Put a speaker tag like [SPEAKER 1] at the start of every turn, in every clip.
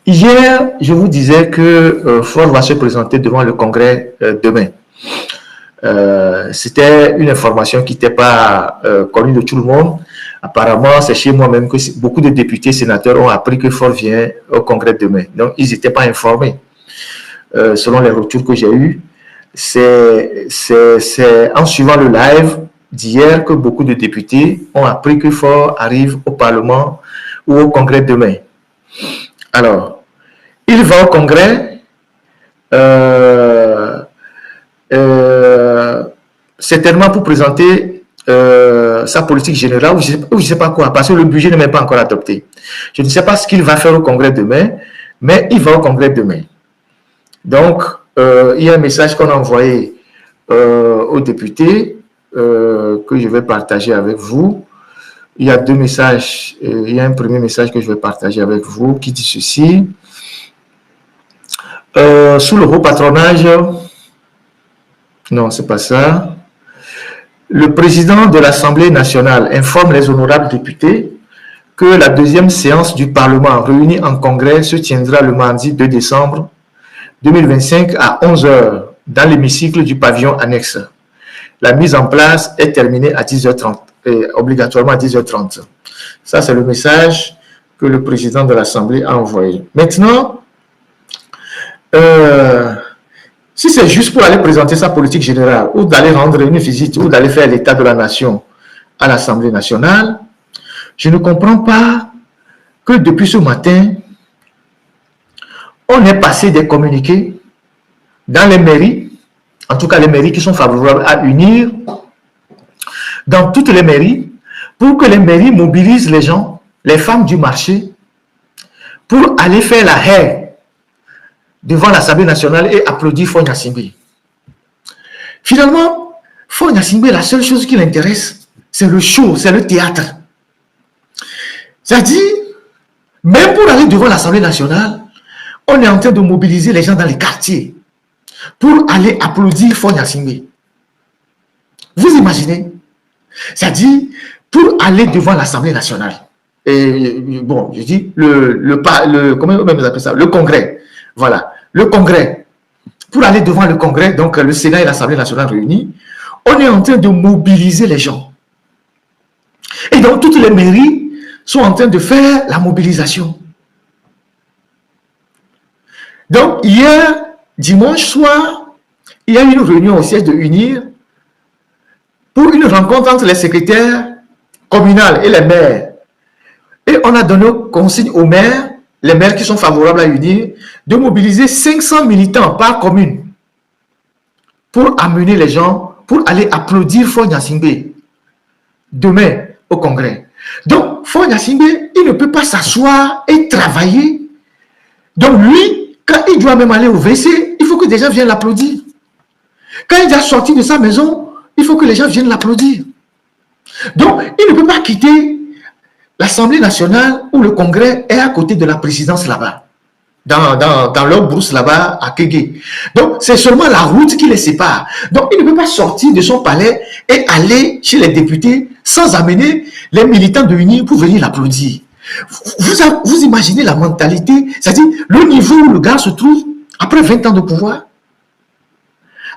[SPEAKER 1] Hier, je vous disais que Ford va se présenter devant le Congrès demain. C'était une information qui n'était pas connue de tout le monde. Apparemment, c'est chez moi-même que beaucoup de députés, sénateurs ont appris que Ford vient au Congrès demain. Donc, ils n'étaient pas informés. Selon les retours que j'ai eus, c'est en suivant le live d'hier que beaucoup de députés ont appris que Ford arrive au Parlement ou au Congrès demain. Alors, il va au Congrès certainement pour présenter sa politique générale ou je ne sais pas quoi, parce que le budget n'est même pas encore adopté. Je ne sais pas ce qu'il va faire au Congrès demain, mais il va au Congrès demain. Donc, il y a un message qu'on a envoyé aux députés que je vais partager avec vous. Il y a deux messages. Il y a un premier message que je vais partager avec vous qui dit ceci. Sous le haut patronage, non, c'est pas ça. Le président de l'Assemblée nationale informe les honorables députés que la deuxième séance du Parlement réunie en congrès se tiendra le mardi 2 décembre 2025 à 11 h dans l'hémicycle du pavillon annexe. La mise en place est terminée à 10h30, obligatoirement à 10h30. Ça, c'est le message que le président de l'Assemblée a envoyé. Maintenant, si c'est juste pour aller présenter sa politique générale ou d'aller rendre une visite ou d'aller faire l'état de la nation à l'Assemblée nationale, je ne comprends pas que depuis ce matin, on ait passé des communiqués dans les mairies, en tout cas les mairies qui sont favorables à unir, dans toutes les mairies, pour que les mairies mobilisent les gens, les femmes du marché, pour aller faire la haie devant l'Assemblée nationale et applaudir Faure Gnassingbé. Finalement, Faure Gnassingbé, la seule chose qui l'intéresse, c'est le show, c'est le théâtre. C'est-à-dire, même pour aller devant l'Assemblée nationale, on est en train de mobiliser les gens dans les quartiers pour aller applaudir Faure Gnassingbé. Vous imaginez? C'est-à-dire, pour aller devant l'Assemblée nationale. Et bon, je dis, comment on appelle ça? Le Congrès. Voilà, le Congrès. Pour aller devant le Congrès, donc le Sénat et l'Assemblée nationale réunis, on est en train de mobiliser les gens. Et donc, toutes les mairies sont en train de faire la mobilisation. Donc, hier, dimanche soir, il y a eu une réunion au siège de UNIR pour une rencontre entre les secrétaires communaux et les maires. Et on a donné consigne aux maires, les maires qui sont favorables à UNIR, de mobiliser 500 militants par commune pour amener les gens, pour aller applaudir Faure Gnassingbé demain au Congrès. Donc, Faure Gnassingbé, il ne peut pas s'asseoir et travailler. Donc, lui, quand il doit même aller au WC, il faut que des gens viennent l'applaudir. Quand il est sorti de sa maison, il faut que les gens viennent l'applaudir. Donc, il ne peut pas quitter l'Assemblée nationale où le Congrès est à côté de la présidence là-bas, dans leur brousse là-bas à Kégué. Donc, c'est seulement la route qui les sépare. Donc, il ne peut pas sortir de son palais et aller chez les députés sans amener les militants de l'UNI pour venir l'applaudir. Vous imaginez la mentalité, c'est-à-dire le niveau où le gars se trouve après 20 ans de pouvoir.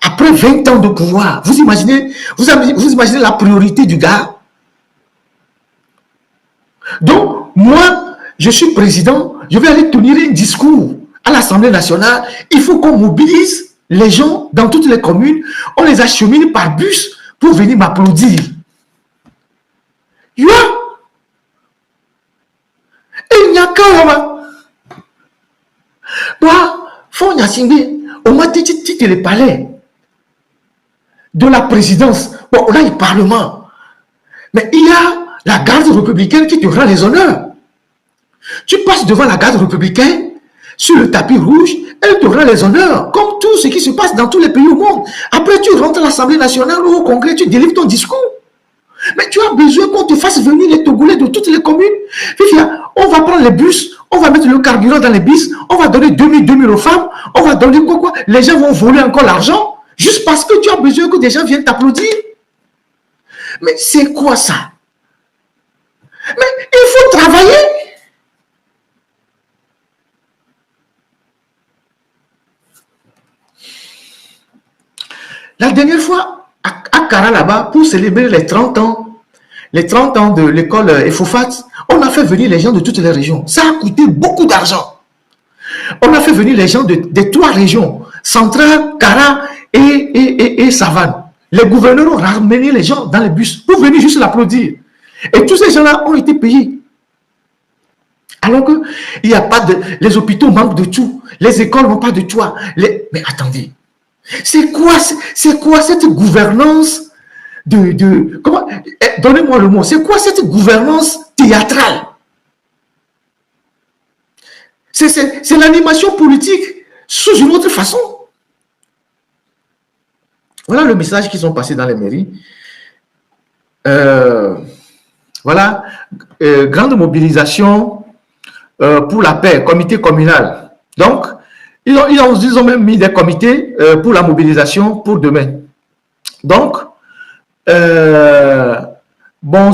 [SPEAKER 1] Après 20 ans de pouvoir, vous imaginez la priorité du gars. Donc, moi, je suis président, je vais aller tenir un discours à l'Assemblée nationale. Il faut qu'on mobilise les gens dans toutes les communes. On les achemine par bus pour venir m'applaudir. Et il n'y a qu'un moi, Faure Gnassingbé, on m'a dit que le palais de la présidence, bon, on a le Parlement, mais il y a la garde républicaine qui te rend les honneurs. Tu passes devant la garde républicaine, sur le tapis rouge, elle te rend les honneurs, comme tout ce qui se passe dans tous les pays au monde. Après, tu rentres à l'Assemblée nationale ou au Congrès, tu délivres ton discours. Mais tu as besoin qu'on te fasse venir les Togolais de toutes les communes. On va prendre les bus, on va mettre le carburant dans les bus, on va donner 2000 aux femmes, on va donner quoi. Les gens vont voler encore l'argent, juste parce que tu as besoin que des gens viennent t'applaudir. Mais c'est quoi ça? Mais il faut travailler. La dernière fois, à Kara là-bas, pour célébrer les 30 ans, de l'école Efofat, on a fait venir les gens de toutes les régions. Ça a coûté beaucoup d'argent. On a fait venir les gens des 3 régions, Centrale, Kara et Savane. Les gouverneurs ont ramené les gens dans les bus pour venir juste l'applaudir. Et tous ces gens-là ont été payés. Alors que il n'y a pas de... Les hôpitaux manquent de tout. Les écoles n'ont pas de toit. Mais attendez. C'est quoi cette gouvernance comment, donnez-moi le mot. C'est quoi cette gouvernance théâtrale? C'est l'animation politique sous une autre façon. Voilà le message qu'ils ont passé dans les mairies. Voilà, grande mobilisation pour la paix, comité communal. Donc, ils ont même mis des comités pour la mobilisation pour demain. Donc, bon